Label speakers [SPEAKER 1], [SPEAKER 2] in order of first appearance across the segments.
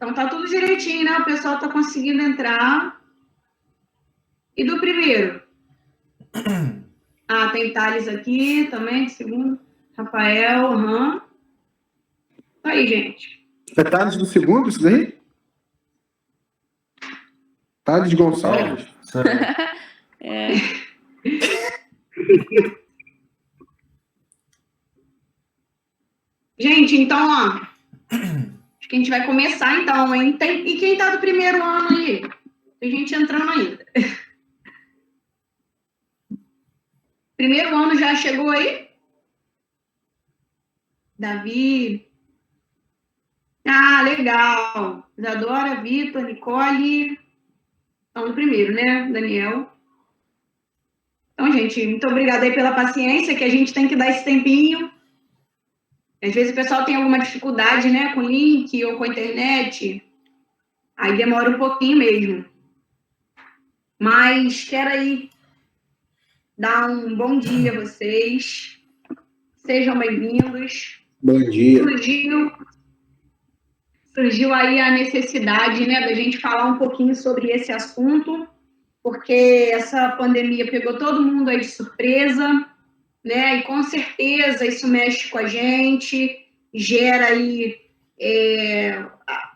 [SPEAKER 1] Então tá tudo direitinho, né? O pessoal tá conseguindo entrar. E do primeiro? Tem Thales aqui também, de segundo. Rafael, Aí, gente.
[SPEAKER 2] É Thales do segundo, isso daí? Thales Gonçalves?
[SPEAKER 3] É.
[SPEAKER 1] Gente, então, acho que a gente vai começar então, hein? E quem tá do primeiro ano aí? Tem gente entrando ainda. Primeiro ano já chegou aí? Davi. Legal. Isadora, Vitor, Nicole. Estão no primeiro, né? Daniel. Então, gente, muito obrigada aí pela paciência, que a gente tem que dar esse tempinho. Às vezes o pessoal tem alguma dificuldade, né, com o link ou com a internet. Aí demora um pouquinho mesmo. Mas quero aí dar um bom dia a vocês. Sejam bem-vindos.
[SPEAKER 2] Bom dia.
[SPEAKER 1] Surgiu aí a necessidade, né, da gente falar um pouquinho sobre esse assunto, porque essa pandemia pegou todo mundo aí de surpresa, né, e com certeza isso mexe com a gente, gera aí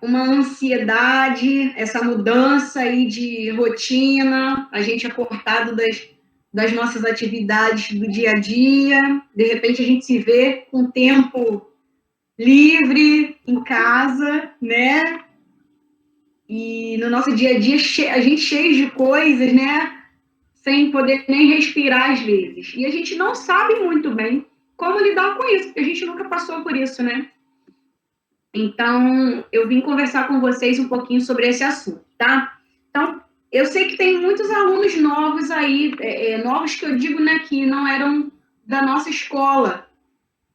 [SPEAKER 1] uma ansiedade, essa mudança aí de rotina, a gente é cortado das nossas atividades do dia a dia, de repente a gente se vê com tempo livre, em casa, né? E no nosso dia a dia, a gente cheio de coisas, né? Sem poder nem respirar às vezes. E a gente não sabe muito bem como lidar com isso, porque a gente nunca passou por isso, né? Então, eu vim conversar com vocês um pouquinho sobre esse assunto, tá? Então, eu sei que tem muitos alunos novos aí, novos que eu digo, né, que não eram da nossa escola,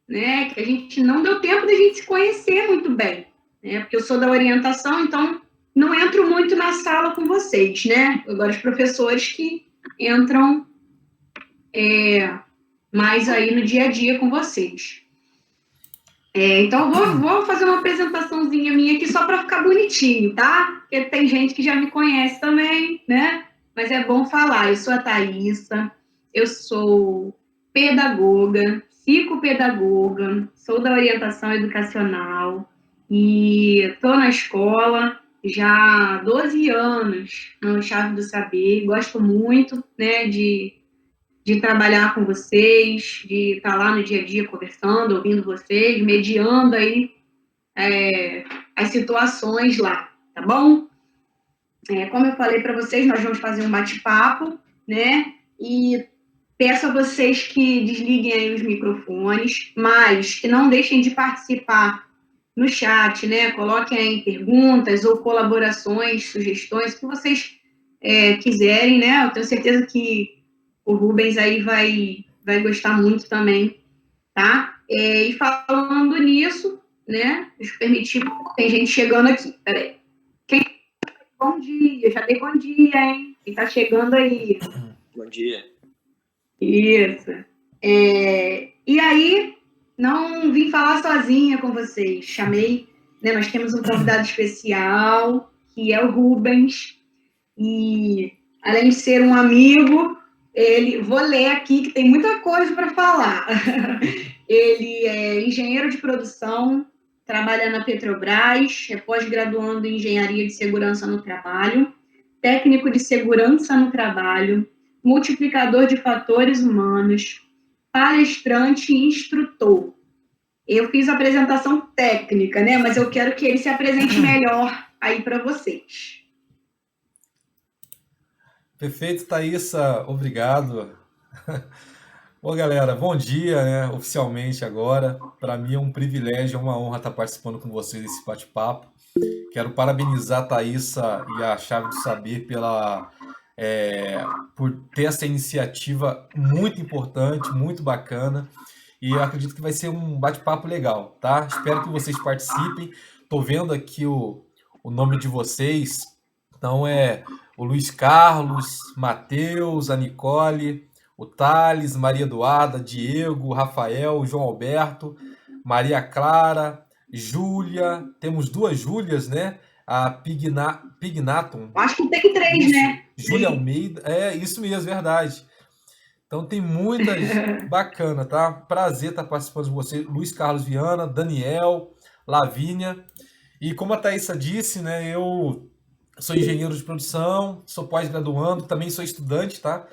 [SPEAKER 1] né, que a gente não deu tempo da gente se conhecer muito bem, né, porque eu sou da orientação, então não entro muito na sala com vocês, né, agora os professores que entram mais aí no dia a dia com vocês. Então, vou fazer uma apresentaçãozinha minha aqui só para ficar bonitinho, tá? Porque tem gente que já me conhece também, né? Mas é bom falar. Eu sou a Thaísa, eu sou pedagoga, psicopedagoga, sou da orientação educacional e estou na escola já há 12 anos, no Chave do Saber. Gosto muito, né, de trabalhar com vocês, de estar lá no dia a dia conversando, ouvindo vocês, mediando aí as situações lá, tá bom? Como eu falei para vocês, nós vamos fazer um bate-papo, né? E peço a vocês que desliguem aí os microfones, mas que não deixem de participar no chat, né? Coloquem aí perguntas ou colaborações, sugestões, o que vocês quiserem, né? Eu tenho certeza que o Rubens aí vai gostar muito também, tá? E falando nisso, né? Deixa eu permitir, tem gente chegando aqui, peraí. Bom dia, já dei bom dia, hein? Quem tá chegando aí?
[SPEAKER 4] Bom dia.
[SPEAKER 1] Isso. E aí, não vim falar sozinha com vocês, chamei, né? Nós temos um convidado especial, que é o Rubens, e além de ser um amigo, vou ler aqui, que tem muita coisa para falar. Ele é engenheiro de produção, trabalha na Petrobras, é pós-graduando em Engenharia de Segurança no Trabalho, técnico de segurança no trabalho, multiplicador de fatores humanos, palestrante e instrutor. Eu fiz a apresentação técnica, né? Mas eu quero que ele se apresente melhor aí para vocês.
[SPEAKER 5] Perfeito, Thaísa, obrigado. Bom, galera, bom dia, né? Oficialmente agora. Para mim é um privilégio, é uma honra estar participando com vocês desse bate-papo. Quero parabenizar a Thaísa e a Chave do Saber por ter essa iniciativa muito importante, muito bacana. E eu acredito que vai ser um bate-papo legal, tá? Espero que vocês participem. Estou vendo aqui o nome de vocês. Então o Luiz Carlos, Matheus, a Nicole, o Thales, Maria Eduarda, Diego, Rafael, João Alberto, Maria Clara, Júlia, temos duas Júlias, né? a Pignaton,
[SPEAKER 1] Acho que tem 3,
[SPEAKER 5] isso,
[SPEAKER 1] né?
[SPEAKER 5] Júlia Almeida, isso mesmo, verdade. Então tem muitas, bacana, tá? Prazer estar participando de você, Luiz Carlos Viana, Daniel, Lavínia, e como a Thaisa disse, né, eu sou engenheiro de produção, sou pós-graduando, também sou estudante, tá?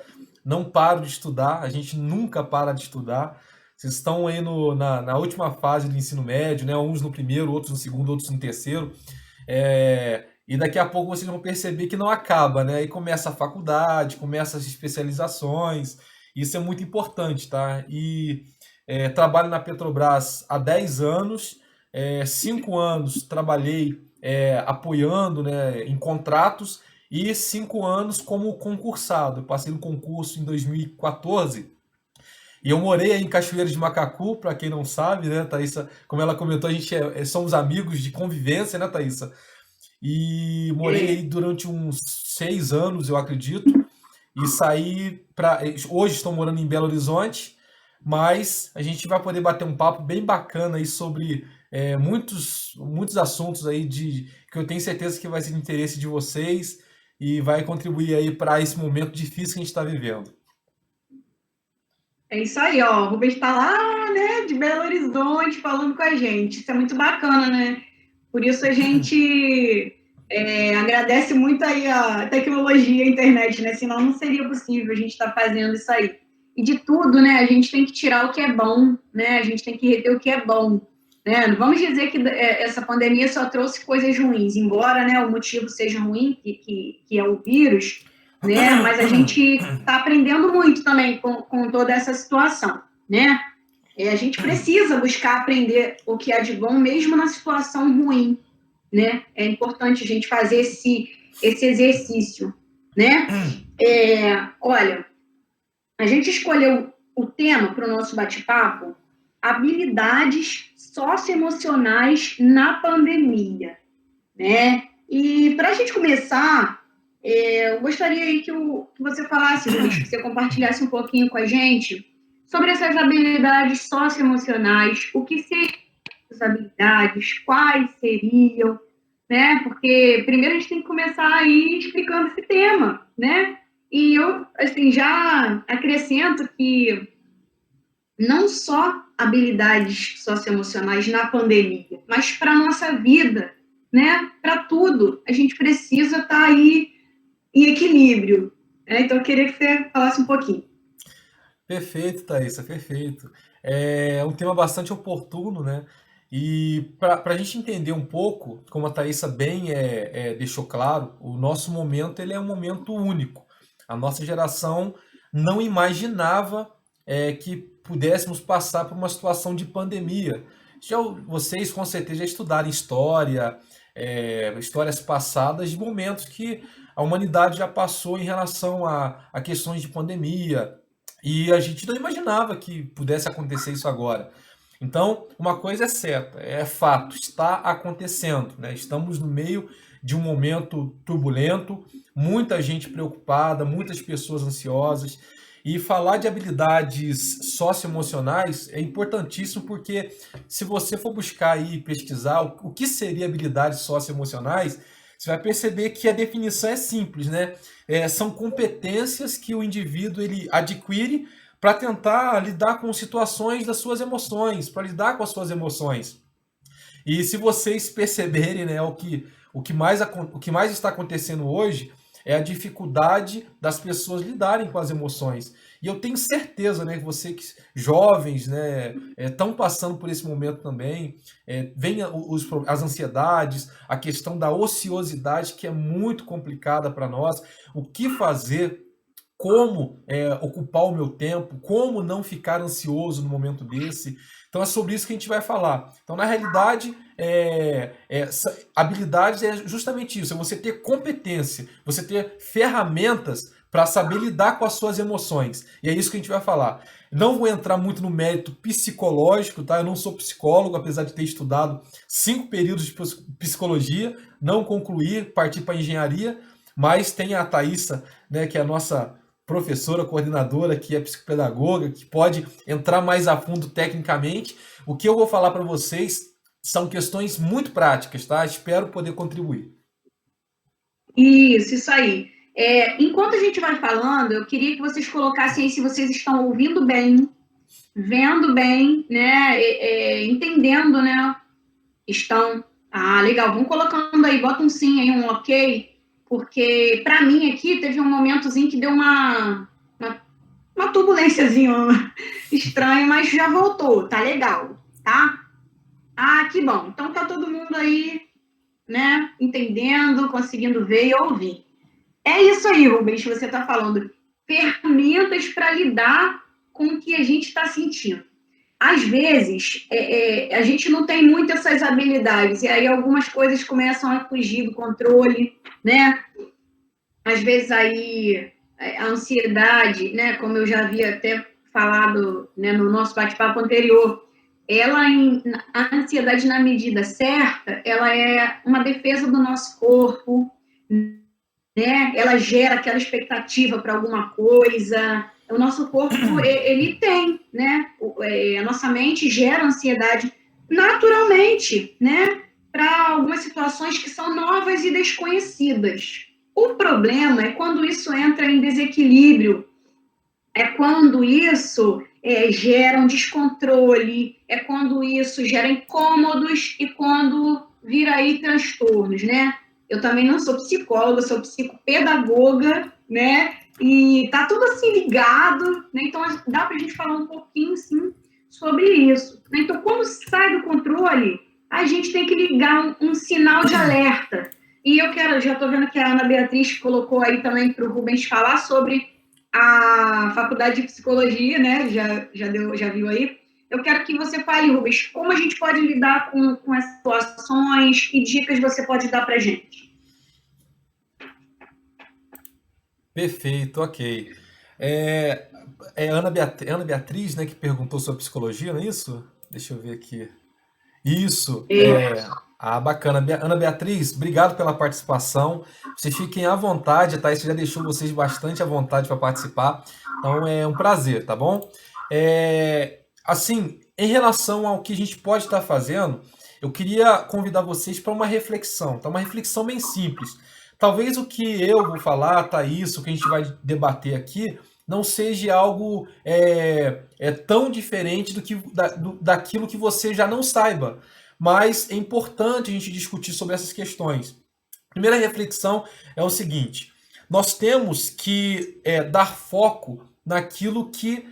[SPEAKER 5] Não paro de estudar, a gente nunca para de estudar. Vocês estão aí na última fase do ensino médio, né? Uns no primeiro, outros no segundo, outros no terceiro. E daqui a pouco vocês vão perceber que não acaba, né? Aí começa a faculdade, começa as especializações. Isso é muito importante, tá? E trabalho na Petrobras há 10 anos, 5 anos trabalhei apoiando, né, em contratos e 5 anos como concursado. Eu passei no concurso em 2014 e eu morei aí em Cachoeira de Macacu, para quem não sabe, né, Thaisa? Como ela comentou, a gente somos amigos de convivência, né, Thaisa? E morei aí durante uns 6 anos, eu acredito, e saí para. Hoje estou morando em Belo Horizonte, mas a gente vai poder bater um papo bem bacana aí sobre muitos assuntos aí que eu tenho certeza que vai ser de interesse de vocês e vai contribuir aí para esse momento difícil que a gente está vivendo.
[SPEAKER 1] É isso aí, ó. O Rubens está lá, né, de Belo Horizonte, falando com a gente. Isso é muito bacana, né? Por isso a gente agradece muito aí a tecnologia, a internet, né? Senão não seria possível a gente estar fazendo isso aí. E de tudo, né? A gente tem que tirar o que é bom, né? A gente tem que reter o que é bom, né? Não vamos dizer que essa pandemia só trouxe coisas ruins, embora, né, o motivo seja ruim, que é o vírus, né? Mas a gente está aprendendo muito também com toda essa situação, né? A gente precisa buscar aprender o que é de bom, mesmo na situação ruim, né? É importante a gente fazer esse exercício, né? Olha, a gente escolheu o tema para o nosso bate-papo, habilidades socioemocionais na pandemia, né? E para a gente começar, eu gostaria aí que você falasse, Luiz, que você compartilhasse um pouquinho com a gente sobre essas habilidades socioemocionais, o que seriam essas habilidades, quais seriam, né? Porque primeiro a gente tem que começar aí explicando esse tema, né? E eu, assim, já acrescento que não só habilidades socioemocionais na pandemia, mas para a nossa vida, né? Para tudo, a gente precisa estar aí em equilíbrio. Né? Então, eu queria que você falasse um pouquinho.
[SPEAKER 5] Perfeito, Thaisa, perfeito. É um tema bastante oportuno, né? E para a gente entender um pouco, como a Thaisa bem deixou claro, o nosso momento ele é um momento único. A nossa geração não imaginava que pudéssemos passar por uma situação de pandemia. Vocês com certeza já estudaram história, histórias passadas de momentos que a humanidade já passou em relação a questões de pandemia, e a gente não imaginava que pudesse acontecer isso agora. Então, uma coisa é certa, é fato, está acontecendo, né? Estamos no meio de um momento turbulento, muita gente preocupada, muitas pessoas ansiosas. E falar de habilidades socioemocionais é importantíssimo porque se você for buscar aí pesquisar o que seria habilidades socioemocionais, você vai perceber que a definição é simples, né? São competências que o indivíduo ele adquire para tentar lidar com situações das suas emoções, para lidar com as suas emoções. E se vocês perceberem, né, o que mais está acontecendo hoje é a dificuldade das pessoas lidarem com as emoções. E eu tenho certeza, né, que vocês jovens, né, estão passando por esse momento também. Vem as ansiedades, a questão da ociosidade, que é muito complicada para nós. O que fazer? Como ocupar o meu tempo? Como não ficar ansioso no momento desse? Então é sobre isso que a gente vai falar. Então, na realidade, habilidades é justamente isso, é você ter competência, você ter ferramentas para saber lidar com as suas emoções. E é isso que a gente vai falar. Não vou entrar muito no mérito psicológico, tá? Eu não sou psicólogo, apesar de ter estudado 5 períodos de psicologia, não concluí, parti para engenharia, mas tem a Thaisa, né, que é a nossa professora, coordenadora, que é psicopedagoga, que pode entrar mais a fundo tecnicamente. O que eu vou falar para vocês são questões muito práticas, tá? Espero poder contribuir.
[SPEAKER 1] Isso aí. Enquanto a gente vai falando, eu queria que vocês colocassem aí se vocês estão ouvindo bem, vendo bem, né? Entendendo, né? Estão. Ah, legal. Vão colocando aí, bota um sim aí, um ok, porque para mim aqui teve um momentozinho que deu uma turbulênciazinha estranha, mas já voltou, tá legal, tá? Ah, que bom. Então tá todo mundo aí, né, entendendo, conseguindo ver e ouvir. É isso aí, Rubens, que você está falando. Ferramentas para lidar com o que a gente está sentindo. Às vezes, a gente não tem muito essas habilidades, e aí algumas coisas começam a fugir do controle, né? Às vezes aí a ansiedade, né, como eu já havia até falado, né, no nosso bate-papo anterior, a ansiedade na medida certa, ela é uma defesa do nosso corpo, né? Ela gera aquela expectativa para alguma coisa. O nosso corpo, ele tem, né? A nossa mente gera ansiedade naturalmente, né? Para algumas situações que são novas e desconhecidas. O problema é quando isso entra em desequilíbrio, é quando isso gera um descontrole, é quando isso gera incômodos e quando vira aí transtornos, né? Eu também não sou psicóloga, sou psicopedagoga, né? E tá tudo assim ligado, né? Então dá para a gente falar um pouquinho, sim, sobre isso. Então, quando sai do controle, a gente tem que ligar um sinal de alerta. E já estou vendo que a Ana Beatriz colocou aí também para o Rubens falar sobre a faculdade de psicologia, né? Já viu aí. Eu quero que você fale, Rubens, como a gente pode lidar com essas situações, que dicas você pode dar para a gente?
[SPEAKER 5] Perfeito, ok. Ana Beatriz, né, que perguntou sobre psicologia, não é isso? Deixa eu ver aqui. Isso, bacana. Ana Beatriz, obrigado pela participação. Vocês fiquem à vontade, tá? Isso já deixou vocês bastante à vontade para participar. Então é um prazer, tá bom? Assim, em relação ao que a gente pode estar fazendo, eu queria convidar vocês para uma reflexão, tá? Uma reflexão bem simples. Talvez o que eu vou falar, Thaís, o que a gente vai debater aqui, não seja algo tão diferente daquilo que você já não saiba. Mas é importante a gente discutir sobre essas questões. Primeira reflexão é o seguinte: nós temos que dar foco naquilo que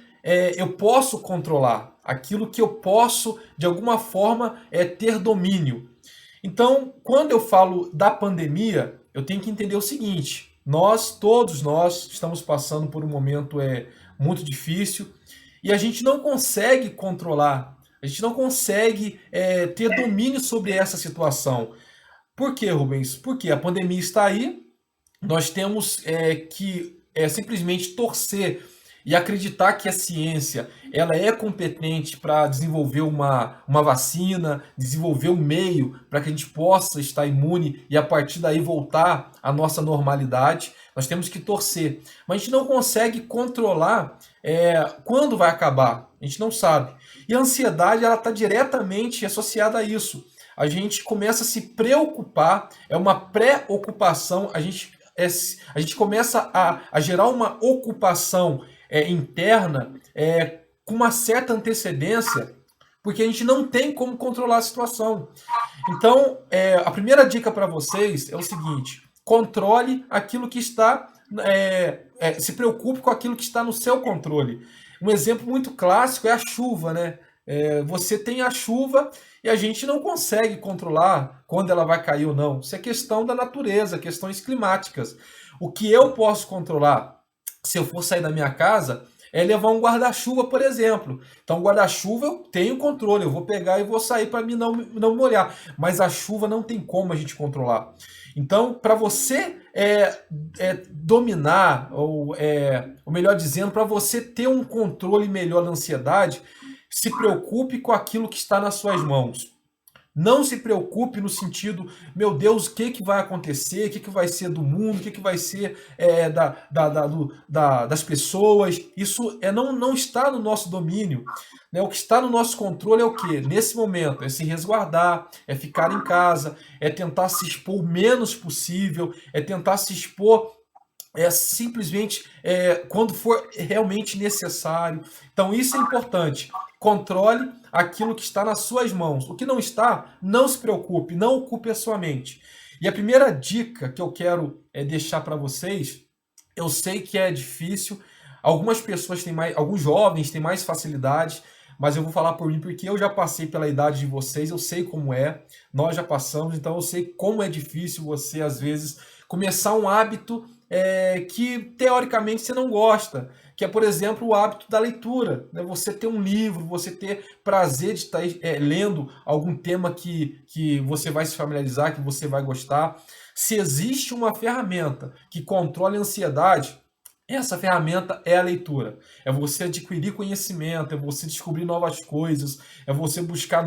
[SPEAKER 5] eu posso controlar, aquilo que eu posso, de alguma forma, ter domínio. Então, quando eu falo da pandemia, eu tenho que entender o seguinte: todos nós, estamos passando por um momento muito difícil e a gente não consegue controlar, a gente não consegue ter domínio sobre essa situação. Por quê, Rubens? Porque a pandemia está aí, nós temos que simplesmente torcer e acreditar que a ciência ela é competente para desenvolver uma vacina, desenvolver um meio para que a gente possa estar imune e a partir daí voltar à nossa normalidade. Nós temos que torcer. Mas a gente não consegue controlar quando vai acabar. A gente não sabe. E a ansiedade ela está diretamente associada a isso. A gente começa a se preocupar, é uma preocupação, a gente começa a gerar uma ocupação interna com uma certa antecedência, porque a gente não tem como controlar a situação. Então, a primeira dica para vocês é o seguinte: controle aquilo que está, se preocupe com aquilo que está no seu controle. Um exemplo muito clássico é a chuva, né? Você tem a chuva e a gente não consegue controlar quando ela vai cair ou não. Isso é questão da natureza, questões climáticas. O que eu posso controlar, se eu for sair da minha casa, é levar um guarda-chuva, por exemplo. Então, guarda-chuva eu tenho controle, eu vou pegar e vou sair para mim não molhar. Mas a chuva não tem como a gente controlar. Então, para você dominar, ou melhor dizendo, para você ter um controle melhor da ansiedade, se preocupe com aquilo que está nas suas mãos. Não se preocupe no sentido, meu Deus, o que vai acontecer, o que vai ser do mundo, o que vai ser das pessoas. Isso não está no nosso domínio. Né? O que está no nosso controle é o quê? Nesse momento, é se resguardar, é ficar em casa, é tentar se expor o menos possível, é tentar se expor simplesmente quando for realmente necessário. Então isso é importante. Controle aquilo que está nas suas mãos. O que não está, não se preocupe, não ocupe a sua mente. E a primeira dica que eu quero deixar para vocês, eu sei que é difícil, algumas pessoas têm mais, alguns jovens têm mais facilidade, mas eu vou falar por mim porque eu já passei pela idade de vocês, eu sei como é, nós já passamos, então eu sei como é difícil você, às vezes, começar um hábito que teoricamente você não gosta, que é, por exemplo, o hábito da leitura. Né? Você ter um livro, você ter prazer de estar lendo algum tema que você vai se familiarizar, que você vai gostar. Se existe uma ferramenta que controle a ansiedade, essa ferramenta é a leitura. É você adquirir conhecimento, é você descobrir novas coisas, é você buscar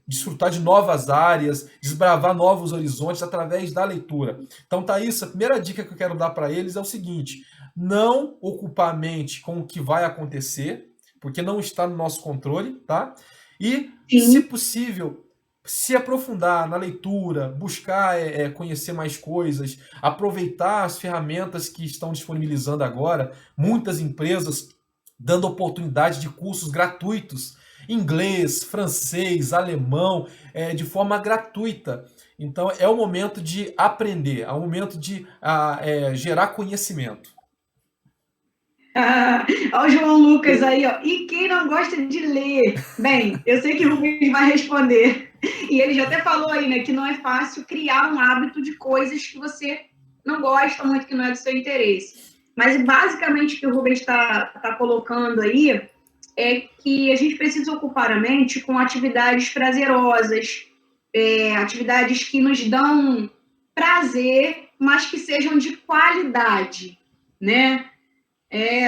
[SPEAKER 5] desfrutar de novas áreas, desbravar novos horizontes através da leitura. Então, Thaís, a primeira dica que eu quero dar para eles é o seguinte: não ocupar a mente com o que vai acontecer, porque não está no nosso controle, tá? E, se possível, se aprofundar na leitura, buscar conhecer mais coisas, aproveitar as ferramentas que estão disponibilizando agora, muitas empresas dando oportunidade de cursos gratuitos, inglês, francês, alemão, de forma gratuita. Então é o momento de aprender, é o momento de gerar conhecimento.
[SPEAKER 1] Olha o João Lucas aí, ó. E quem não gosta de ler? Bem, eu sei que o Rubens vai responder. E ele já até falou aí, né, que não é fácil criar um hábito de coisas que você não gosta muito, que não é do seu interesse. Mas, basicamente, o que o Rubens está colocando aí é que a gente precisa ocupar a mente com atividades prazerosas, atividades que nos dão prazer, mas que sejam de qualidade, né?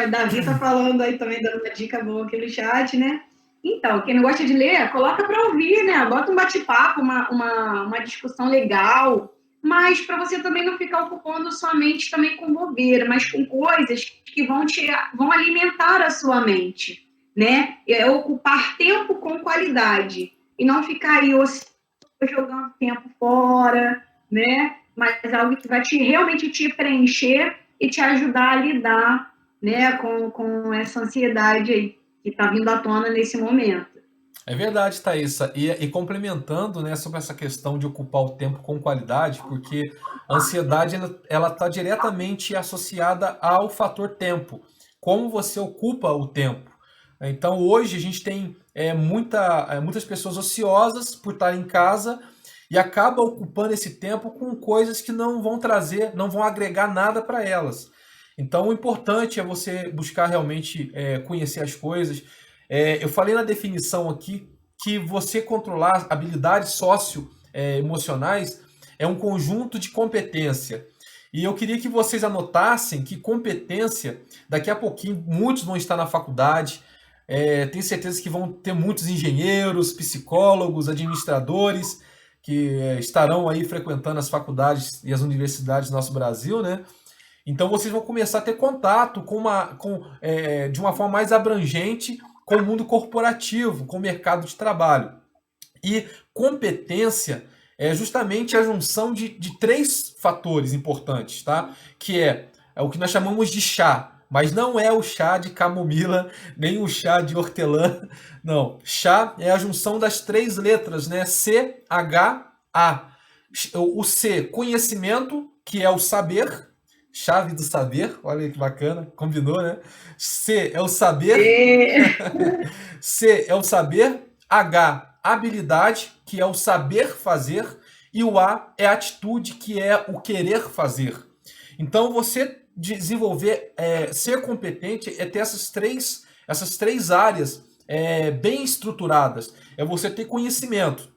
[SPEAKER 1] O Davi está falando aí também, dando uma dica boa aqui no chat, né? Então, quem não gosta de ler, coloca para ouvir, né? Bota um bate-papo, uma discussão legal, mas para você também não ficar ocupando sua mente também com bobeira, mas com coisas que vão alimentar a sua mente, né? É ocupar tempo com qualidade e não ficar aí jogando tempo fora, né? Mas algo que vai realmente te preencher e te ajudar a lidar, né, com essa ansiedade aí que está vindo à tona nesse momento.
[SPEAKER 5] É verdade, Thaisa. E complementando, né, sobre essa questão de ocupar o tempo com qualidade, porque a ansiedade ela está diretamente associada ao fator tempo. Como você ocupa o tempo. Então, hoje a gente tem muitas pessoas ociosas por estar em casa e acaba ocupando esse tempo com coisas que não vão trazer, não vão agregar nada para elas. Então, o importante é você buscar realmente conhecer as coisas. Eu falei na definição aqui que você controlar habilidades socioemocionais é um conjunto de competência. E eu queria que vocês anotassem que competência, daqui a pouquinho, muitos vão estar na faculdade, tenho certeza que vão ter muitos engenheiros, psicólogos, administradores, que estarão aí frequentando as faculdades e as universidades do nosso Brasil, né? Então vocês vão começar a ter contato de uma forma mais abrangente com o mundo corporativo, com o mercado de trabalho. E competência é justamente a junção de três fatores importantes, tá? Que é o que nós chamamos de chá, mas não é o chá de camomila, nem o chá de hortelã, não. Chá é a junção das três letras, né? C-H-A. O C, conhecimento, que é o saber, chave do saber, olha que bacana, combinou, né? C é o saber, C é o saber, H, habilidade, que é o saber fazer, e o A é atitude, que é o querer fazer. Então, você desenvolver, ser competente é ter essas três áreas bem estruturadas. É você ter conhecimento.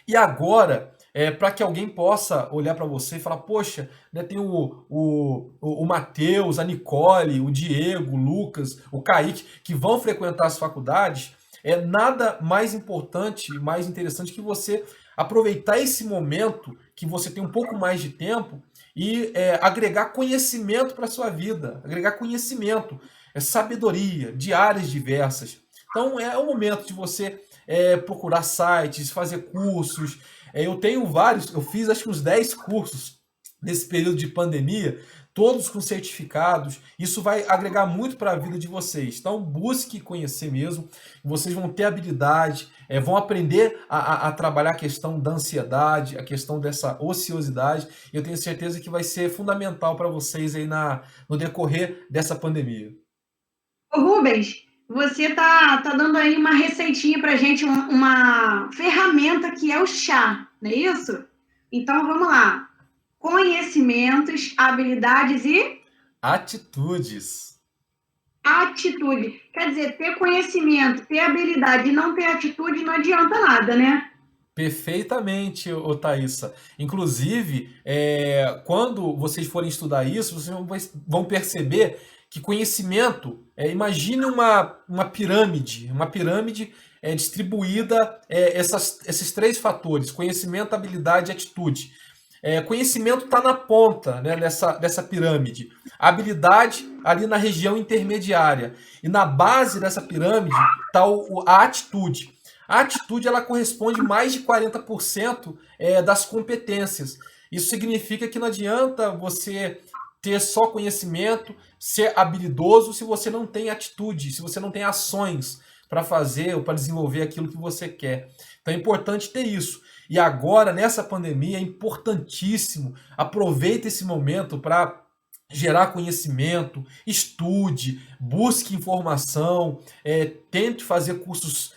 [SPEAKER 5] E agora, para que alguém possa olhar para você e falar, poxa, né, tem o Matheus, a Nicole, o Diego, o Lucas, o Kaique, que vão frequentar as faculdades, é nada mais importante, mais interessante que você aproveitar esse momento que você tem um pouco mais de tempo e agregar conhecimento para a sua vida, agregar conhecimento, sabedoria de áreas diversas. Então é o momento de você procurar sites, fazer cursos. Eu tenho vários, eu fiz acho que uns 10 cursos nesse período de pandemia, todos com certificados. Isso vai agregar muito para a vida de vocês. Então busque conhecer mesmo, vocês vão ter habilidade, vão aprender a trabalhar a questão da ansiedade, a questão dessa ociosidade. E eu tenho certeza que vai ser fundamental para vocês aí no decorrer dessa pandemia.
[SPEAKER 1] Ô, Rubens, você tá dando aí uma receitinha para gente, uma ferramenta que é o chá, não é isso? Então vamos lá. Conhecimentos, habilidades e
[SPEAKER 5] Atitudes.
[SPEAKER 1] atitude. Quer dizer, ter conhecimento, ter habilidade e não ter atitude não adianta nada, né?
[SPEAKER 5] Perfeitamente, ô Thaisa. Inclusive, quando vocês forem estudar isso, vocês vão perceber que conhecimento, imagine uma pirâmide distribuída, esses três fatores, conhecimento, habilidade e atitude. Conhecimento está na ponta, né, dessa pirâmide. A habilidade ali na região intermediária. E na base dessa pirâmide está a atitude. A atitude ela corresponde mais de 40% das competências. Isso significa que não adianta você ter só conhecimento, ser habilidoso, se você não tem atitude, se você não tem ações para fazer ou para desenvolver aquilo que você quer. Então é importante ter isso. E agora, nessa pandemia, é importantíssimo. Aproveite esse momento para gerar conhecimento, estude, busque informação, tente fazer cursos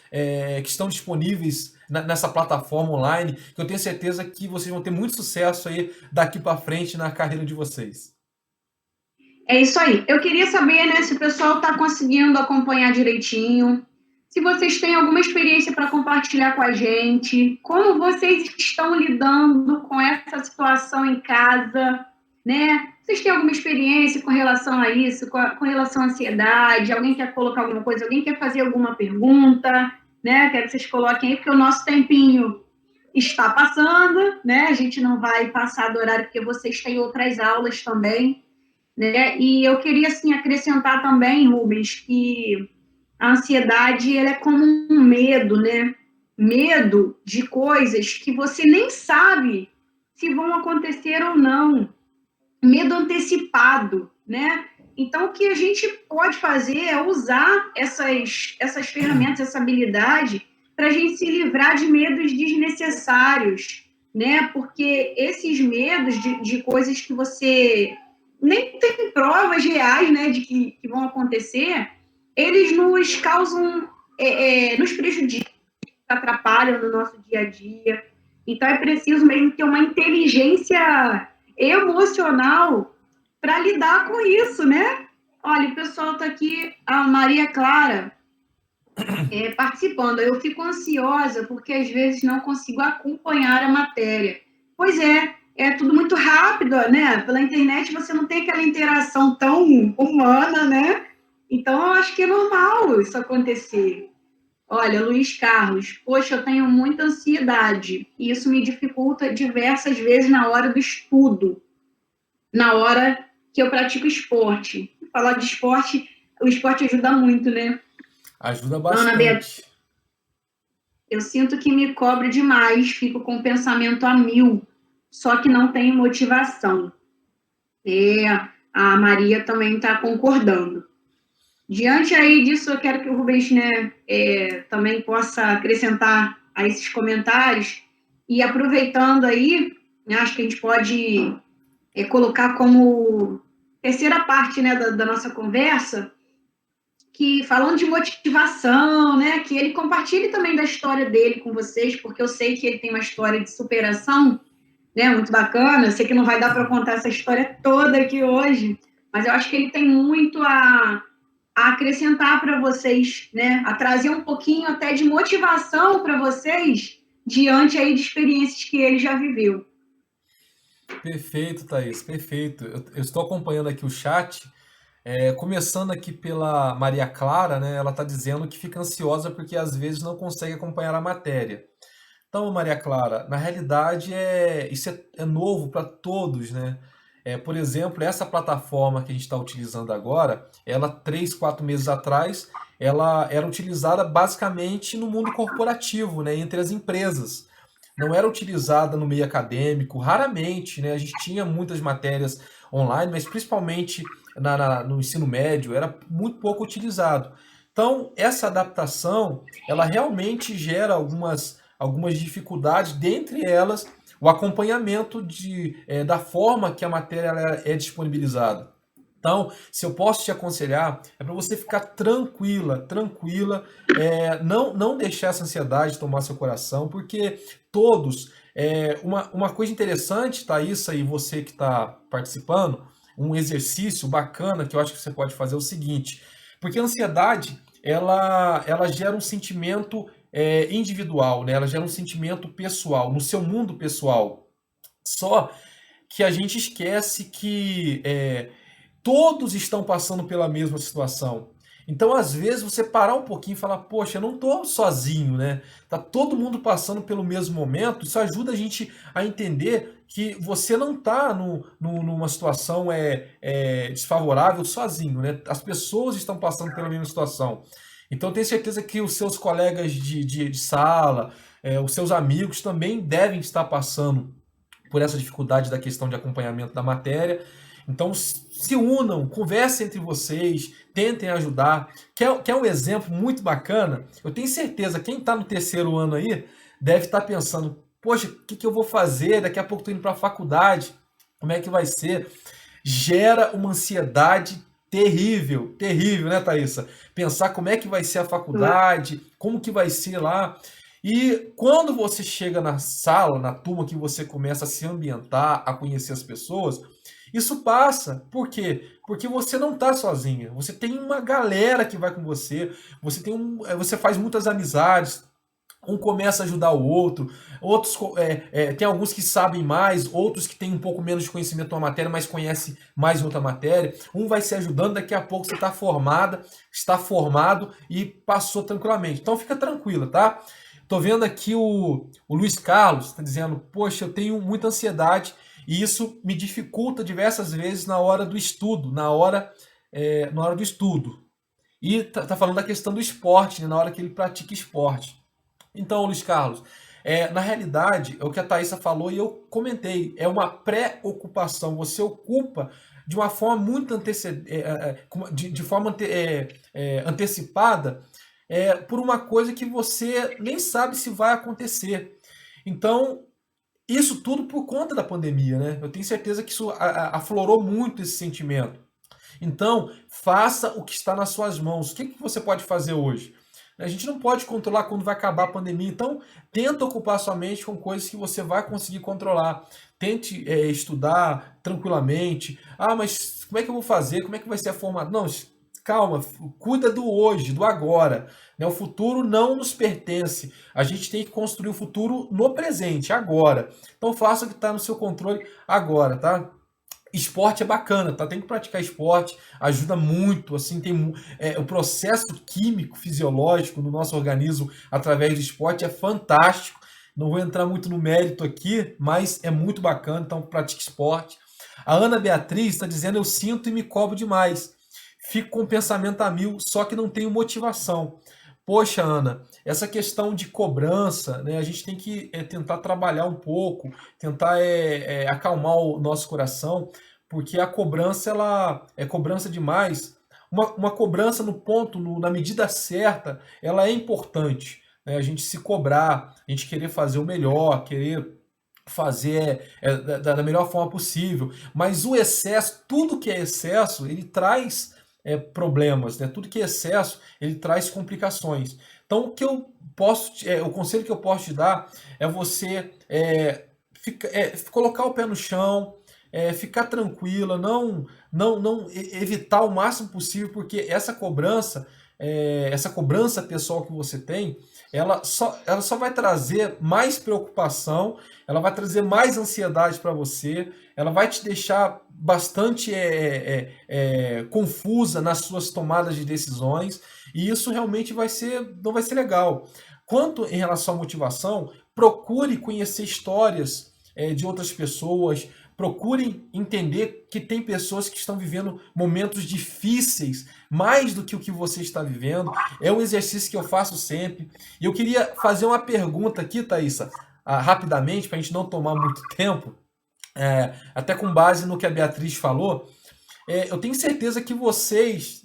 [SPEAKER 5] que estão disponíveis nessa plataforma online, que eu tenho certeza que vocês vão ter muito sucesso aí daqui para frente na carreira de vocês.
[SPEAKER 1] É isso aí. Eu queria saber, né, se o pessoal está conseguindo acompanhar direitinho, se vocês têm alguma experiência para compartilhar com a gente, como vocês estão lidando com essa situação em casa, né? Vocês têm alguma experiência com relação a isso, com relação à ansiedade? Alguém quer colocar alguma coisa? Alguém quer fazer alguma pergunta? Né? Quero que vocês coloquem aí, porque o nosso tempinho está passando, né? A gente não vai passar do horário, porque vocês têm outras aulas também, né? E eu queria, assim, acrescentar também, Rubens, que a ansiedade ela é como um medo, né? Medo de coisas que você nem sabe se vão acontecer ou não. Medo antecipado, né? Então, o que a gente pode fazer é usar essas ferramentas, essa habilidade, para a gente se livrar de medos desnecessários, né? Porque esses medos de coisas que você nem tem provas reais, né, de que vão acontecer, eles nos causam, nos prejudicam, atrapalham no nosso dia a dia. Então, é preciso mesmo ter uma inteligência emocional para lidar com isso, né? Olha, o pessoal está aqui, a Maria Clara, participando. Eu fico ansiosa porque às vezes não consigo acompanhar a matéria. Pois é tudo muito rápido, né? Pela internet você não tem aquela interação tão humana, né? Então, eu acho que é normal isso acontecer. Olha, Luiz Carlos, poxa, eu tenho muita ansiedade e isso me dificulta diversas vezes na hora do estudo, na hora que eu pratico esporte. Falar de esporte, o esporte ajuda muito, né?
[SPEAKER 5] Ajuda
[SPEAKER 1] Ana Beatriz,
[SPEAKER 5] bastante.
[SPEAKER 1] eu sinto que me cobro demais, fico com o pensamento a mil, só que não tenho motivação. A Maria também está concordando. Diante aí disso, eu quero que o Rubens, né, também possa acrescentar a esses comentários e aproveitando aí, né, acho que a gente pode colocar como terceira parte, né, da nossa conversa, que falando de motivação, né, que ele compartilhe também da história dele com vocês, porque eu sei que ele tem uma história de superação, né, muito bacana. Eu sei que não vai dar para contar essa história toda aqui hoje, mas eu acho que ele tem muito a acrescentar para vocês, né, a trazer um pouquinho até de motivação para vocês diante aí de experiências que ele já viveu.
[SPEAKER 5] Perfeito, Thaís, perfeito. Eu estou acompanhando aqui o chat. Começando aqui pela Maria Clara, né? Ela está dizendo que fica ansiosa porque às vezes não consegue acompanhar a matéria. Então, Maria Clara, na realidade isso é novo para todos, né? Por exemplo, essa plataforma que a gente está utilizando agora, ela 3, 4 meses atrás, ela era utilizada basicamente no mundo corporativo, né? Entre as empresas. Não era utilizada no meio acadêmico, raramente, né? A gente tinha muitas matérias online, mas principalmente no ensino médio, era muito pouco utilizado. Então, essa adaptação, ela realmente gera algumas dificuldades, dentre elas o acompanhamento da forma que a matéria ela é disponibilizada. Então, se eu posso te aconselhar, é para você ficar tranquila, não deixar essa ansiedade tomar seu coração, porque todos, uma coisa interessante, Thaísa, e você que está participando, um exercício bacana que eu acho que você pode fazer é o seguinte, porque a ansiedade, ela gera um sentimento individual, né? Ela gera um sentimento pessoal, no seu mundo pessoal. Só que a gente esquece que todos estão passando pela mesma situação. Então, às vezes, você parar um pouquinho e falar, poxa, eu não estou sozinho, né? Tá todo mundo passando pelo mesmo momento. Isso ajuda a gente a entender que você não está numa situação desfavorável sozinho, né? As pessoas estão passando pela mesma situação. Então, eu tenho certeza que os seus colegas de sala, os seus amigos também devem estar passando por essa dificuldade da questão de acompanhamento da matéria. Então, se unam, conversem entre vocês, tentem ajudar. Quer um exemplo muito bacana? Eu tenho certeza, quem está no terceiro ano aí, deve estar pensando, poxa, o que eu vou fazer? Daqui a pouco estou indo para a faculdade, como é que vai ser? Gera uma ansiedade terrível, né, Thaísa? Pensar como é que vai ser a faculdade, como que vai ser lá. E quando você chega na sala, na turma, que você começa a se ambientar, a conhecer as pessoas, isso passa. Por quê? Porque você não está sozinha. Você tem uma galera que vai com você. Você faz muitas amizades. Um começa a ajudar o outro. Outros tem alguns que sabem mais, outros que têm um pouco menos de conhecimento de uma matéria, mas conhecem mais outra matéria. Um vai se ajudando. Daqui a pouco você está formado e passou tranquilamente. Então fica tranquila, tá? Tô vendo aqui o Luiz Carlos está dizendo, poxa, eu tenho muita ansiedade e isso me dificulta diversas vezes na hora do estudo, na hora do estudo. E tá falando da questão do esporte, né, na hora que ele pratica esporte. Então, Luiz Carlos, na realidade, é o que a Thaísa falou e eu comentei, é uma pré-ocupação. Você ocupa de uma forma muito antecipada, por uma coisa que você nem sabe se vai acontecer. Então, isso tudo por conta da pandemia, né? Eu tenho certeza que isso aflorou muito esse sentimento. Então, faça o que está nas suas mãos. O que você pode fazer hoje? A gente não pode controlar quando vai acabar a pandemia, então tenta ocupar sua mente com coisas que você vai conseguir controlar. Tente estudar tranquilamente. Ah, mas como é que eu vou fazer? Como é que vai ser a formação? Não, calma, cuida do hoje, do agora. Né? O futuro não nos pertence. A gente tem que construir o futuro no presente, agora. Então faça o que está no seu controle agora, tá? Esporte é bacana, tá? Tem que praticar esporte, ajuda muito, assim, o processo químico, fisiológico no nosso organismo através do esporte é fantástico. Não vou entrar muito no mérito aqui, mas é muito bacana, então pratique esporte. A Ana Beatriz está dizendo, eu sinto e me cobro demais. Fico com o pensamento a mil, só que não tenho motivação. Poxa, Ana, essa questão de cobrança, né, a gente tem que tentar trabalhar um pouco, tentar acalmar o nosso coração, porque a cobrança, ela é cobrança demais. Uma cobrança no ponto, na medida certa, ela é importante. Né, a gente se cobrar, a gente querer fazer o melhor, querer fazer da melhor forma possível. Mas o excesso, tudo que é excesso, ele traz problemas, né? Tudo que é excesso, ele traz complicações. Então, o conselho que eu posso te dar é você colocar o pé no chão, ficar tranquila, não evitar o máximo possível, porque essa cobrança pessoal que você tem, ela só vai trazer mais preocupação, ela vai trazer mais ansiedade para você, ela vai te deixar bastante confusa nas suas tomadas de decisões, e isso realmente não vai ser legal. Quanto em relação à motivação, procure conhecer histórias de outras pessoas, procurem entender que tem pessoas que estão vivendo momentos difíceis, mais do que o que você está vivendo. É um exercício que eu faço sempre. E eu queria fazer uma pergunta aqui, Thaisa, rapidamente, para a gente não tomar muito tempo, até com base no que a Beatriz falou. Eu tenho certeza que vocês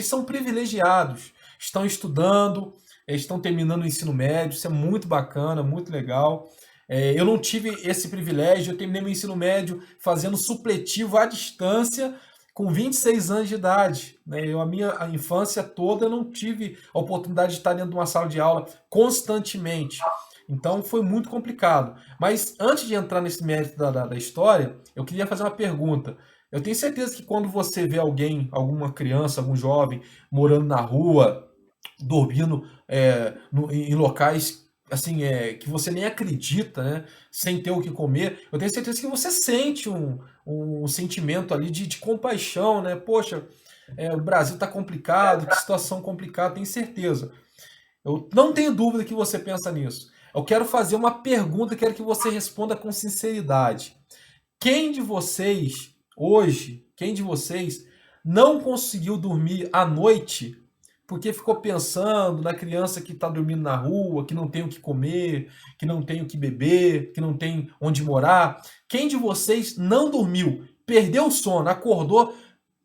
[SPEAKER 5] são privilegiados, estão estudando, estão terminando o ensino médio, isso é muito bacana, muito legal. Eu não tive esse privilégio, eu terminei meu ensino médio fazendo supletivo à distância com 26 anos de idade. Né? A minha infância toda eu não tive a oportunidade de estar dentro de uma sala de aula constantemente. Então foi muito complicado. Mas antes de entrar nesse mérito da história, eu queria fazer uma pergunta. Eu tenho certeza que quando você vê alguém, alguma criança, algum jovem, morando na rua, dormindo em locais assim, que você nem acredita, né? Sem ter o que comer, eu tenho certeza que você sente um sentimento ali de compaixão, né? Poxa, o Brasil está complicado, que situação complicada, tenho certeza. Eu não tenho dúvida que você pensa nisso. Eu quero fazer uma pergunta, quero que você responda com sinceridade. Quem de vocês, hoje, não conseguiu dormir à noite porque ficou pensando na criança que está dormindo na rua, que não tem o que comer, que não tem o que beber, que não tem onde morar? Quem de vocês não dormiu, perdeu o sono, acordou,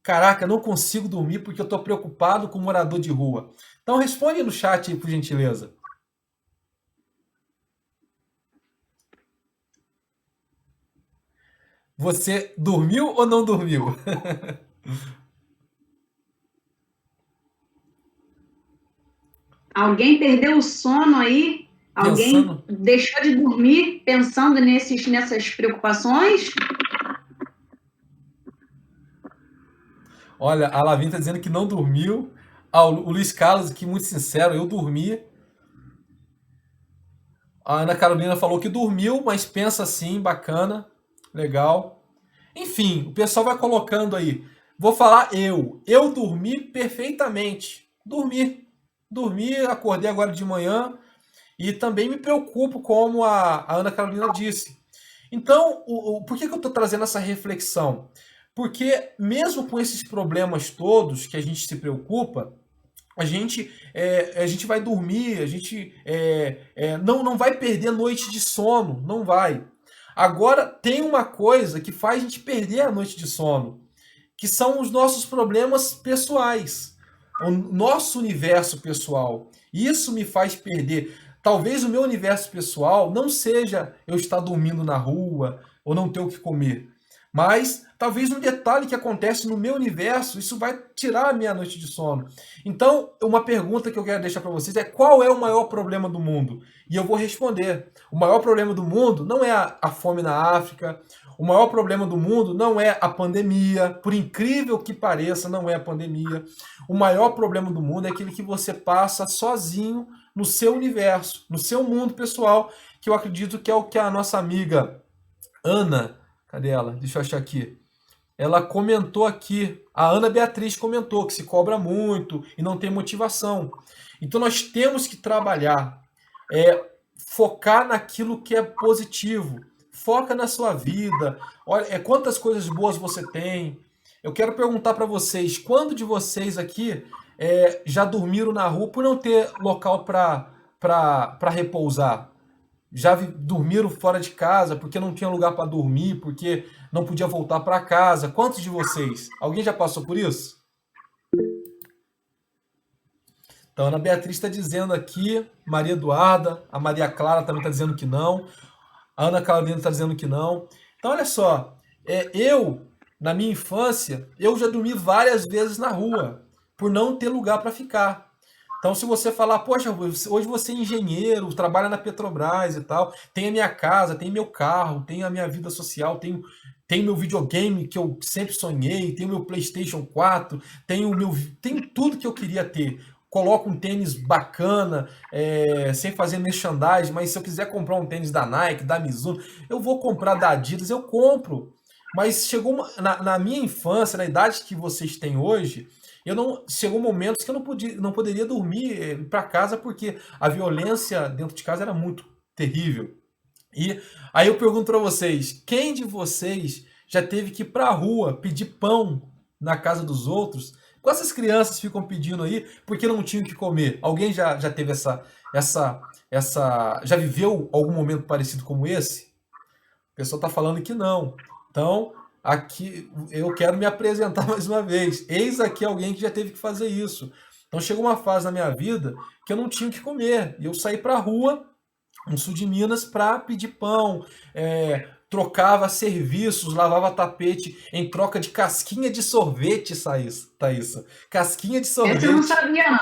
[SPEAKER 5] caraca, não consigo dormir porque eu estou preocupado com o morador de rua? Então responde no chat aí, por gentileza. Você dormiu ou não dormiu?
[SPEAKER 1] Alguém perdeu o sono aí? Alguém deixou de dormir pensando nessas preocupações?
[SPEAKER 5] Olha, a Lavínia está dizendo que não dormiu. O Luiz Carlos, aqui, muito sincero, eu dormi. A Ana Carolina falou que dormiu, mas pensa assim, bacana, legal. Enfim, o pessoal vai colocando aí. Vou falar eu. Eu dormi perfeitamente. Dormi, acordei agora de manhã e também me preocupo, como a Ana Carolina disse. Então, por que eu estou trazendo essa reflexão? Porque mesmo com esses problemas todos que a gente se preocupa, a gente vai dormir, a gente não vai perder noite de sono, não vai. Agora, tem uma coisa que faz a gente perder a noite de sono, que são os nossos problemas pessoais, o nosso universo pessoal. Isso me faz perder. Talvez o meu universo pessoal não seja eu estar dormindo na rua ou não ter o que comer, mas talvez um detalhe que acontece no meu universo, isso vai tirar a minha noite de sono. Então, uma pergunta que eu quero deixar para vocês é: qual é o maior problema do mundo? E eu vou responder. O maior problema do mundo não é a fome na África, o maior problema do mundo não é a pandemia, por incrível que pareça, não é a pandemia. O maior problema do mundo é aquele que você passa sozinho no seu universo, no seu mundo pessoal, que eu acredito que é o que a nossa amiga Ana, cadê ela? Deixa eu achar aqui. Ela comentou aqui, a Ana Beatriz comentou que se cobra muito e não tem motivação. Então nós temos que trabalhar, focar naquilo que é positivo. Foca na sua vida. Olha, quantas coisas boas você tem. Eu quero perguntar para vocês, quando de vocês aqui já dormiram na rua por não ter local para repousar? Já dormiram fora de casa porque não tinha lugar para dormir, porque não podia voltar para casa? Quantos de vocês? Alguém já passou por isso? Então, a Ana Beatriz está dizendo aqui, Maria Eduarda, a Maria Clara também está dizendo que não, a Ana Carolina está dizendo que não. Então, olha só, na minha infância, eu já dormi várias vezes na rua, por não ter lugar para ficar. Então, se você falar, poxa, hoje você é engenheiro, trabalha na Petrobras e tal, tem a minha casa, tem meu carro, tem a minha vida social, tenho tenho meu videogame que eu sempre sonhei, tenho meu PlayStation 4, tenho tudo que eu queria ter. Coloco um tênis bacana, sem fazer merchandising, mas se eu quiser comprar um tênis da Nike, da Mizuno, eu vou comprar da Adidas, eu compro. Mas na minha infância, na idade que vocês têm hoje, chegou momentos que eu não poderia dormir para casa porque a violência dentro de casa era muito terrível. E aí eu pergunto para vocês, quem de vocês já teve que ir para a rua pedir pão na casa dos outros? Quando essas crianças ficam pedindo aí porque não tinham o que comer? Alguém já teve já viveu algum momento parecido como esse? O pessoal está falando que não. Então, aqui eu quero me apresentar mais uma vez. Eis aqui alguém que já teve que fazer isso. Então chegou uma fase na minha vida que eu não tinha o que comer. E eu saí para a rua, no sul de Minas, para pedir pão, trocava serviços, lavava tapete em troca de casquinha de sorvete, Thaísa. Casquinha de sorvete.
[SPEAKER 1] Essa eu não sabia, não.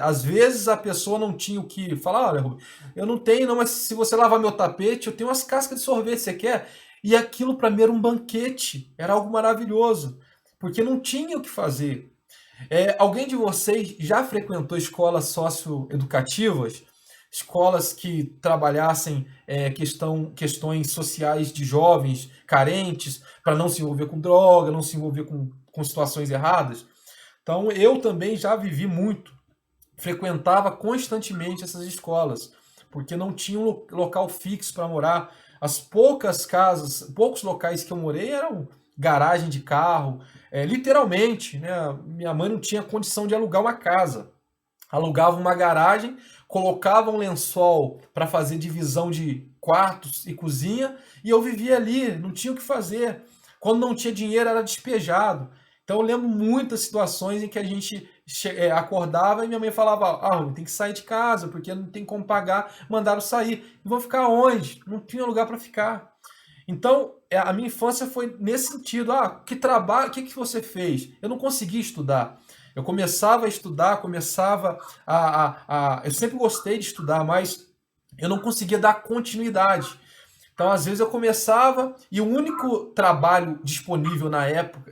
[SPEAKER 5] Às vezes a pessoa não tinha o que falar, olha, Rubem, eu não tenho, não, mas se você lavar meu tapete, eu tenho umas cascas de sorvete, você quer? E aquilo para mim era um banquete, era algo maravilhoso, porque não tinha o que fazer. Alguém de vocês já frequentou escolas socioeducativas? Escolas que trabalhassem questões sociais de jovens carentes, para não se envolver com droga, não se envolver com situações erradas? Então, eu também já vivi muito. Frequentava constantemente essas escolas, porque não tinha um local fixo para morar. As poucos locais que eu morei eram garagem de carro, literalmente, né? Minha mãe não tinha condição de alugar uma casa. Alugava uma garagem, colocava um lençol para fazer divisão de quartos e cozinha, e eu vivia ali, não tinha o que fazer. Quando não tinha dinheiro, era despejado. Então eu lembro muitas situações em que a gente acordava e minha mãe falava, tem que sair de casa, porque não tem como pagar, mandaram sair. E vou ficar onde? Não tinha lugar para ficar. Então, a minha infância foi nesse sentido. Que trabalho, o que você fez? Eu não conseguia estudar. Eu começava a estudar, eu sempre gostei de estudar, mas eu não conseguia dar continuidade. Então, às vezes eu começava e o único trabalho disponível na época,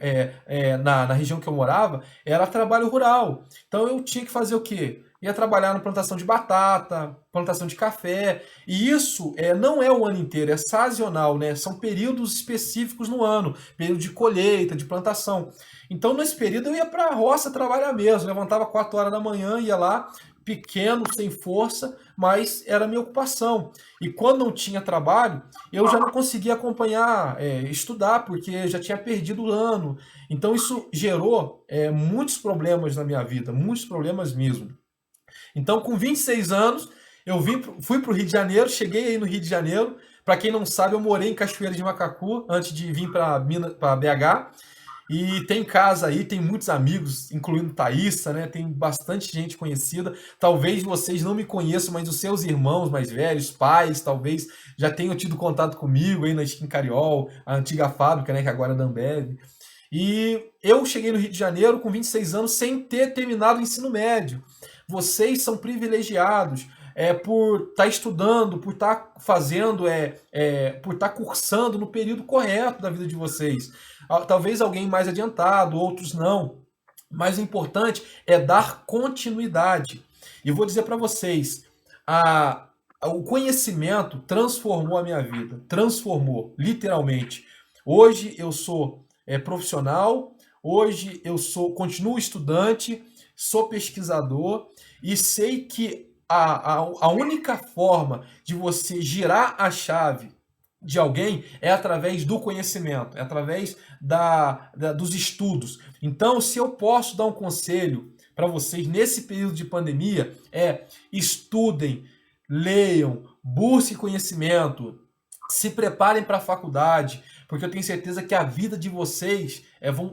[SPEAKER 5] na região que eu morava, era trabalho rural. Então, eu tinha que fazer o quê? Ia trabalhar na plantação de batata, plantação de café. E isso não é o ano inteiro, é sazonal, né? São períodos específicos no ano, período de colheita, de plantação. Então, nesse período, eu ia para a roça trabalhar mesmo. Levantava 4 horas da manhã, ia lá, pequeno, sem força, mas era a minha ocupação. E quando não tinha trabalho, eu já não conseguia acompanhar, estudar, porque já tinha perdido o ano. Então isso gerou muitos problemas na minha vida, muitos problemas mesmo. Então com 26 anos, eu fui para o Rio de Janeiro, cheguei aí no Rio de Janeiro. Para quem não sabe, eu morei em Cachoeira de Macacu antes de vir para BH. E tem casa aí, tem muitos amigos, incluindo Thaísa, né? Tem bastante gente conhecida. Talvez vocês não me conheçam, mas os seus irmãos mais velhos, pais, talvez já tenham tido contato comigo aí na Skin Cariol, a antiga fábrica, né? Que agora é da Ambev. E eu cheguei no Rio de Janeiro com 26 anos sem ter terminado o ensino médio. Vocês são privilegiados por estar estudando, por estar fazendo, por estar cursando no período correto da vida de vocês. Talvez alguém mais adiantado, outros não. Mas o importante é dar continuidade. E vou dizer para vocês, o conhecimento transformou a minha vida. Transformou, literalmente. Hoje eu sou profissional, hoje eu continuo estudante, sou pesquisador e sei que a única forma de você girar a chave de alguém é através do conhecimento, é através dos estudos. Então, se eu posso dar um conselho para vocês nesse período de pandemia, estudem, leiam, busquem conhecimento, se preparem para a faculdade, porque eu tenho certeza que a vida de vocês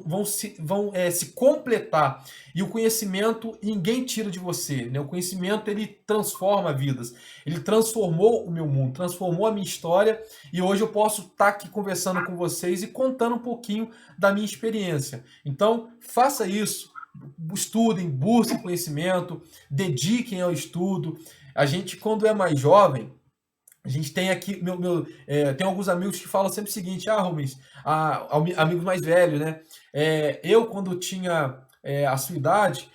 [SPEAKER 5] vão se completar. E o conhecimento ninguém tira de você, né? O conhecimento ele transforma vidas. Ele transformou o meu mundo, transformou a minha história. E hoje eu posso estar aqui conversando com vocês e contando um pouquinho da minha experiência. Então, faça isso. Estudem, busquem conhecimento, dediquem ao estudo. A gente, quando é mais jovem, A gente tem aqui, tem alguns amigos que falam sempre o seguinte, Rubens, amigos mais velhos, né? Eu, quando tinha a sua idade,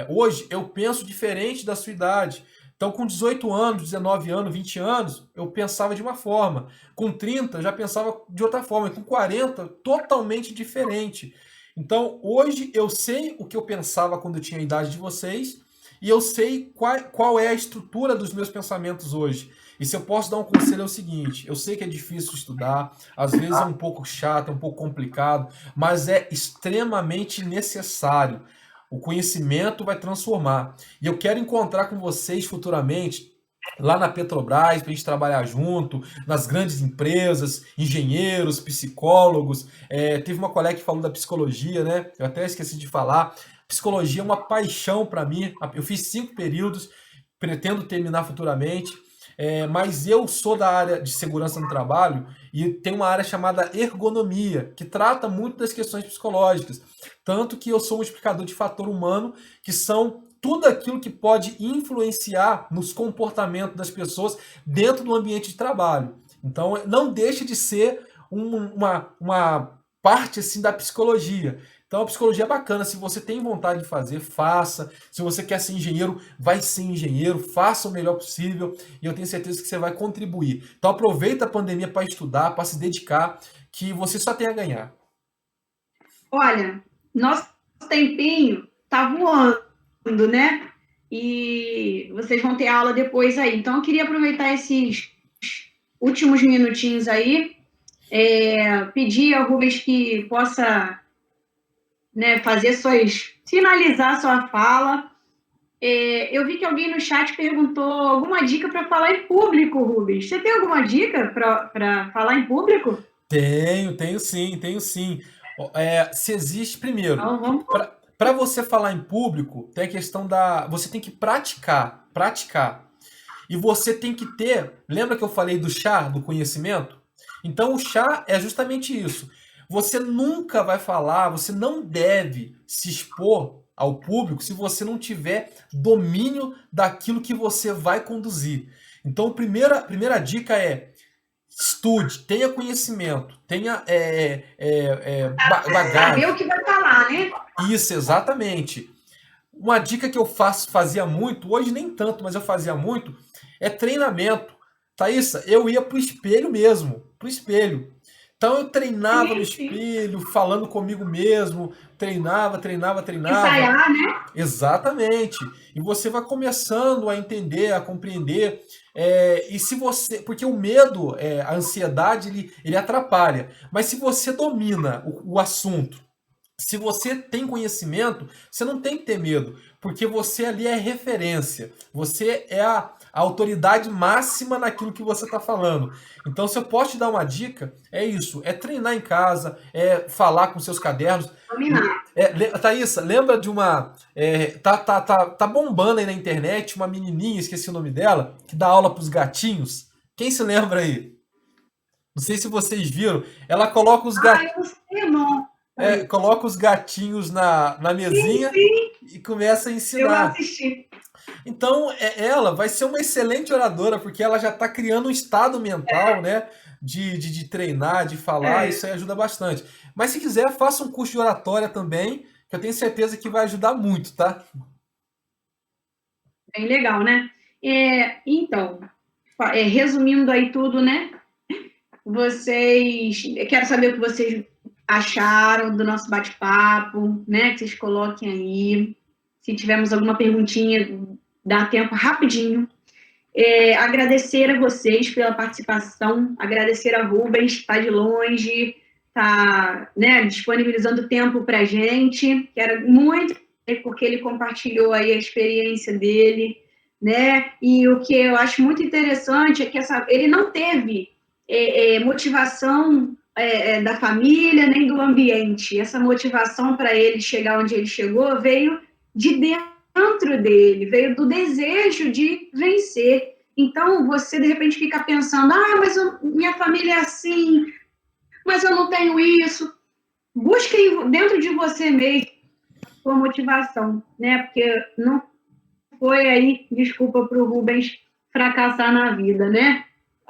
[SPEAKER 5] hoje eu penso diferente da sua idade. Então, com 18 anos, 19 anos, 20 anos, eu pensava de uma forma. Com 30, eu já pensava de outra forma. E com 40, totalmente diferente. Então, hoje eu sei o que eu pensava quando eu tinha a idade de vocês e eu sei qual é a estrutura dos meus pensamentos hoje. E se eu posso dar um conselho é o seguinte, eu sei que é difícil estudar, às vezes é um pouco chato, é um pouco complicado, mas é extremamente necessário. O conhecimento vai transformar. E eu quero encontrar com vocês futuramente lá na Petrobras, para a gente trabalhar junto, nas grandes empresas, engenheiros, psicólogos. Teve uma colega que falou da psicologia, né? Eu até esqueci de falar. Psicologia é uma paixão para mim. Eu fiz 5 períodos, pretendo terminar futuramente. Mas eu sou da área de segurança no trabalho e tem uma área chamada ergonomia, que trata muito das questões psicológicas. Tanto que eu sou um multiplicador de fator humano, que são tudo aquilo que pode influenciar nos comportamentos das pessoas dentro do ambiente de trabalho. Então, não deixe de ser uma parte assim da psicologia. Então, a psicologia é bacana. Se você tem vontade de fazer, faça. Se você quer ser engenheiro, vai ser engenheiro. Faça o melhor possível. E eu tenho certeza que você vai contribuir. Então, aproveita a pandemia para estudar, para se dedicar, que você só tem a ganhar.
[SPEAKER 1] Olha, nosso tempinho tá voando, né? E vocês vão ter aula depois aí. Então, eu queria aproveitar esses últimos minutinhos aí, pedir ao Rubens que possa, né, finalizar sua fala. Eu vi que alguém no chat perguntou alguma dica para falar em público, Rubens. Você tem alguma dica para falar em público?
[SPEAKER 5] Tenho sim. Se existe, primeiro,
[SPEAKER 1] Então, vamos.
[SPEAKER 5] para você falar em público, tem a questão você tem que praticar. E você tem que ter, lembra que eu falei do chá, do conhecimento? Então o chá é justamente isso. Você nunca vai falar, você não deve se expor ao público se você não tiver domínio daquilo que você vai conduzir. Então a primeira dica é estude, tenha conhecimento, tenha bagagem.
[SPEAKER 1] Saber o que vai falar, né?
[SPEAKER 5] Isso, exatamente. Uma dica que eu fazia muito, hoje nem tanto, mas eu fazia muito, é treinamento. Thaísa, eu ia pro espelho mesmo, pro espelho. Então eu treinava no espelho, falando comigo mesmo, treinava.
[SPEAKER 1] Ensaiar, né?
[SPEAKER 5] Exatamente. E você vai começando a entender, a compreender. E se você. Porque o medo, a ansiedade, ele atrapalha. Mas se você domina o assunto, se você tem conhecimento, você não tem que ter medo, porque você ali é referência, você é a autoridade máxima naquilo que você está falando. Então, se eu posso te dar uma dica, é isso, é treinar em casa, é falar com seus cadernos.
[SPEAKER 1] Dominar.
[SPEAKER 5] Thaísa, lembra de uma... tá bombando aí na internet uma menininha, esqueci o nome dela, que dá aula para os gatinhos. Quem se lembra aí? Não sei se vocês viram. Ela coloca os gatinhos...
[SPEAKER 1] eu não sei, não.
[SPEAKER 5] Coloca os gatinhos na mesinha
[SPEAKER 1] sim.
[SPEAKER 5] E começa a ensinar.
[SPEAKER 1] Eu assisti.
[SPEAKER 5] Então, ela vai ser uma excelente oradora, porque ela já está criando um estado mental, né? De treinar, de falar, isso aí ajuda bastante. Mas se quiser, faça um curso de oratória também, que eu tenho certeza que vai ajudar muito, tá?
[SPEAKER 1] Bem legal, né? Então, resumindo aí tudo, né? Eu quero saber o que vocês acharam do nosso bate-papo, né? Que vocês coloquem aí. Se tivermos alguma perguntinha, dá tempo rapidinho. Agradecer a vocês pela participação, agradecer a Rubens, está de longe, está, né, disponibilizando tempo para a gente. Quero muito, porque ele compartilhou aí a experiência dele, né? E o que eu acho muito interessante é que ele não teve motivação da família nem do ambiente. Essa motivação para ele chegar onde ele chegou veio de dentro dele, veio do desejo de vencer. Então, você, de repente, fica pensando, mas minha família é assim, mas eu não tenho isso. Busque dentro de você mesmo a sua motivação, né? Porque não foi aí, desculpa para o Rubens, fracassar na vida, né?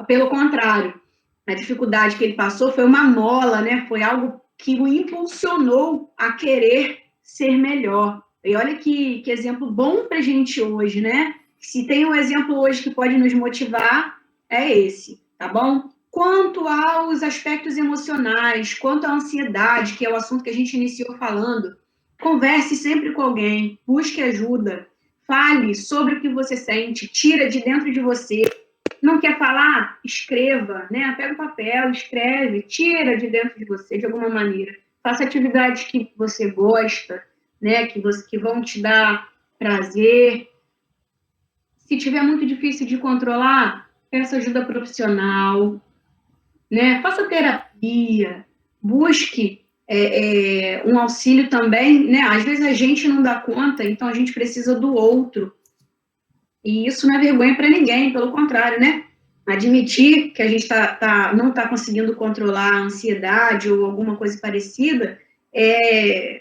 [SPEAKER 1] Pelo contrário, a dificuldade que ele passou foi uma mola, né? Foi algo que o impulsionou a querer ser melhor. E olha que exemplo bom para a gente hoje, né? Se tem um exemplo hoje que pode nos motivar, é esse, tá bom? Quanto aos aspectos emocionais, quanto à ansiedade, que é o assunto que a gente iniciou falando, converse sempre com alguém, busque ajuda, fale sobre o que você sente, tira de dentro de você. Não quer falar? Escreva, né? Pega o papel, escreve, tira de dentro de você de alguma maneira. Faça atividades que você gosta, né? Que vão te dar prazer. Se tiver muito difícil de controlar, peça ajuda profissional, né? Faça terapia, busque um auxílio também, né? Às vezes a gente não dá conta, então a gente precisa do outro. E isso não é vergonha para ninguém, pelo contrário, né? Admitir que a gente não está conseguindo controlar a ansiedade ou alguma coisa parecida é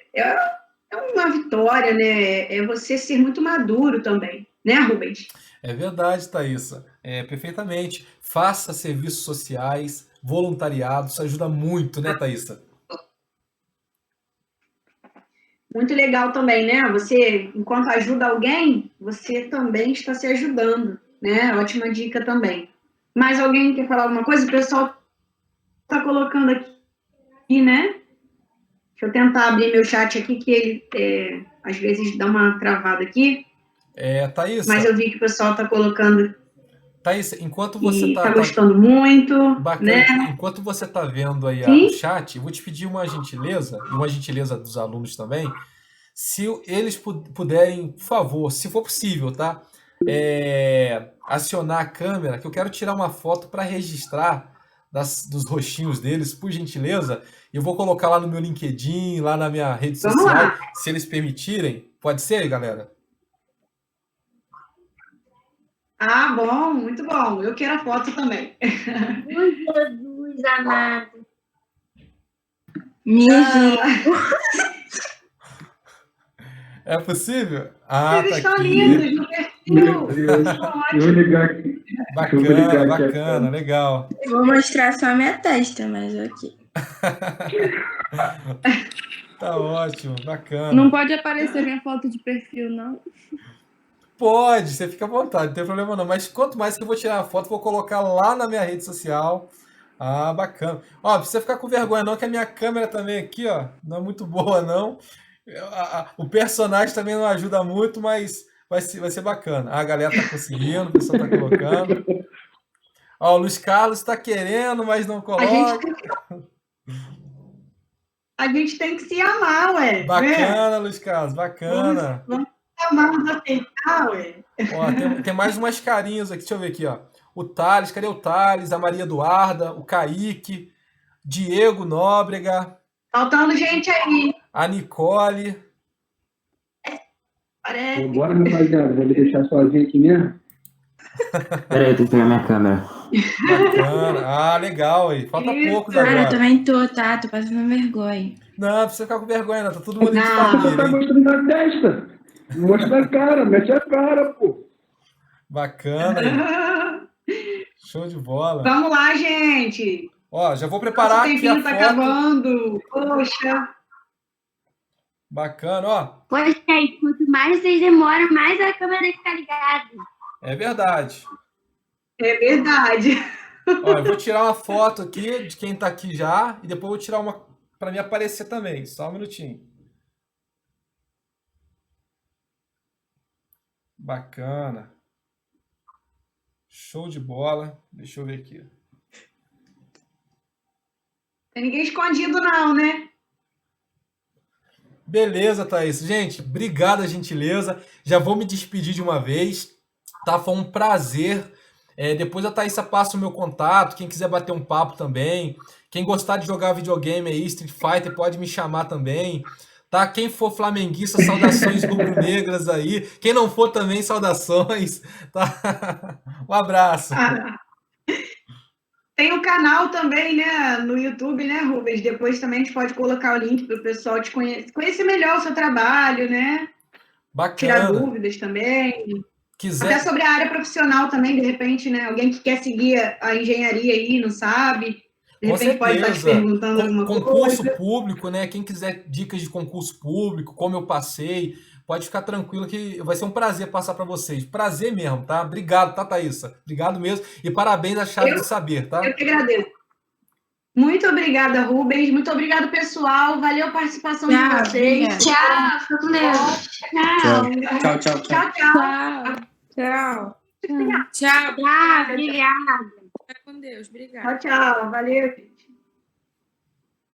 [SPEAKER 1] uma vitória, né? É você ser muito maduro também, né, Rubens?
[SPEAKER 5] É verdade, Thaisa. Perfeitamente. Faça serviços sociais, voluntariado, isso ajuda muito, né, Thaisa?
[SPEAKER 1] Muito legal também, né? Você, enquanto ajuda alguém, você também está se ajudando, né? Ótima dica também. Mais alguém quer falar alguma coisa? O pessoal está colocando aqui, né? Deixa eu tentar abrir meu chat aqui, que ele às vezes dá uma travada aqui.
[SPEAKER 5] Thaisa.
[SPEAKER 1] Mas eu vi que o pessoal está colocando.
[SPEAKER 5] Thaisa, enquanto você
[SPEAKER 1] está gostando muito.
[SPEAKER 5] Bacana.
[SPEAKER 1] Né?
[SPEAKER 5] Enquanto você está vendo aí o chat, eu vou te pedir uma gentileza, e uma gentileza dos alunos também, se eles puderem, por favor, se for possível, tá? Acionar a câmera, que eu quero tirar uma foto para registrar dos rostinhos deles, por gentileza. Eu vou colocar lá no meu LinkedIn, lá na minha rede social, se eles permitirem. Pode ser, galera?
[SPEAKER 1] Ah, bom, muito bom. Eu quero a foto também.
[SPEAKER 3] Jesus amado.
[SPEAKER 5] É possível?
[SPEAKER 1] Vocês estão lindos no perfil.
[SPEAKER 2] Eu vou ligar aqui.
[SPEAKER 5] Bacana, legal.
[SPEAKER 3] Eu vou mostrar só a minha testa, mas ok.
[SPEAKER 5] Tá ótimo, bacana.
[SPEAKER 3] Não pode aparecer minha foto de perfil, não?
[SPEAKER 5] Pode, você fica à vontade, não tem problema não. Mas quanto mais que eu vou tirar a foto, vou colocar lá na minha rede social. Ah, bacana. Ó, precisa ficar com vergonha não, que a minha câmera também aqui, ó, não é muito boa não. O personagem também não ajuda muito, mas vai ser bacana. A galera tá conseguindo, o pessoal tá colocando. Ó, o Luiz Carlos tá querendo, mas não coloca.
[SPEAKER 1] A gente tem que se amar, ué.
[SPEAKER 5] Bacana, né? Luiz Carlos, bacana.
[SPEAKER 1] Vamos amar, vamos aceitar, ué.
[SPEAKER 5] Ó, tem mais umas carinhas aqui, deixa eu ver aqui, ó. O Thales, cadê o Thales? A Maria Eduarda, o Kaique, Diego Nóbrega.
[SPEAKER 1] Faltando gente aí.
[SPEAKER 5] A Nicole.
[SPEAKER 1] Parece.
[SPEAKER 2] Bora, rapaziada. Vou me deixar sozinho aqui mesmo?
[SPEAKER 4] Peraí, eu tenho que pegar minha câmera.
[SPEAKER 5] Bacana. Ah, legal aí. Falta poucos
[SPEAKER 3] Cara,
[SPEAKER 5] agora.
[SPEAKER 3] eu também tô passando vergonha.
[SPEAKER 5] Não, não precisa ficar com vergonha, não. Tá todo mundo de
[SPEAKER 2] Você
[SPEAKER 5] família,
[SPEAKER 2] tá
[SPEAKER 5] hein?
[SPEAKER 2] mostrando a testa. Mostra a cara, mete a cara, pô.
[SPEAKER 5] Bacana aí. Show de bola.
[SPEAKER 1] Vamos lá, gente.
[SPEAKER 5] Ó, já vou preparar aqui a
[SPEAKER 1] foto. Tá acabando. Poxa.
[SPEAKER 5] Bacana, ó.
[SPEAKER 6] Poxa, aí, quanto mais vocês demoram, mais a câmera fica ligada.
[SPEAKER 5] É verdade.
[SPEAKER 1] É verdade.
[SPEAKER 5] Ó, eu vou tirar uma foto aqui de quem tá aqui já e depois eu vou tirar uma para me aparecer também. Só um minutinho. Bacana. Show de bola. Deixa eu ver aqui.
[SPEAKER 1] Tem ninguém escondido, não, né?
[SPEAKER 5] Beleza, Thaís. Gente, obrigado a gentileza. Já vou me despedir de uma vez. Tá, foi um prazer. Depois a Thaís passa o meu contato. Quem quiser bater um papo também. Quem gostar de jogar videogame aí, Street Fighter, pode me chamar também. Tá? Quem for flamenguista, saudações rubro-negras aí. Quem não for também, saudações. Tá? Um abraço.
[SPEAKER 1] Tem um canal também, né, no YouTube, né, Rubens? Depois também a gente pode colocar o link para o pessoal te conhecer melhor o seu trabalho, né?
[SPEAKER 5] Bacana.
[SPEAKER 1] Tirar dúvidas também.
[SPEAKER 5] quiser...
[SPEAKER 1] Até sobre a área profissional também, de repente, né? Alguém que quer seguir a engenharia aí, não sabe, de
[SPEAKER 5] Com
[SPEAKER 1] repente pode estar te
[SPEAKER 5] certeza.
[SPEAKER 1] perguntando alguma
[SPEAKER 5] Concurso
[SPEAKER 1] coisa.
[SPEAKER 5] público, né? Quem quiser dicas de concurso público, como eu passei, pode ficar tranquilo que vai ser um prazer passar para vocês. Prazer mesmo, tá? Obrigado, tá, Thaísa? Obrigado mesmo. E parabéns à Chave de Saber, tá?
[SPEAKER 1] Eu que agradeço. Muito obrigada, Rubens. Muito obrigada, pessoal. Valeu a participação de
[SPEAKER 3] Tchau,
[SPEAKER 1] vocês.
[SPEAKER 3] obrigada.
[SPEAKER 6] Tchau, fica com Deus. Tchau.
[SPEAKER 2] Tchau, tchau, tchau.
[SPEAKER 1] Tchau, tchau.
[SPEAKER 3] Tchau. Tchau.
[SPEAKER 6] Tchau, obrigada.
[SPEAKER 3] Fica com Deus.
[SPEAKER 1] Tchau,
[SPEAKER 3] Obrigada.
[SPEAKER 1] tchau. Valeu.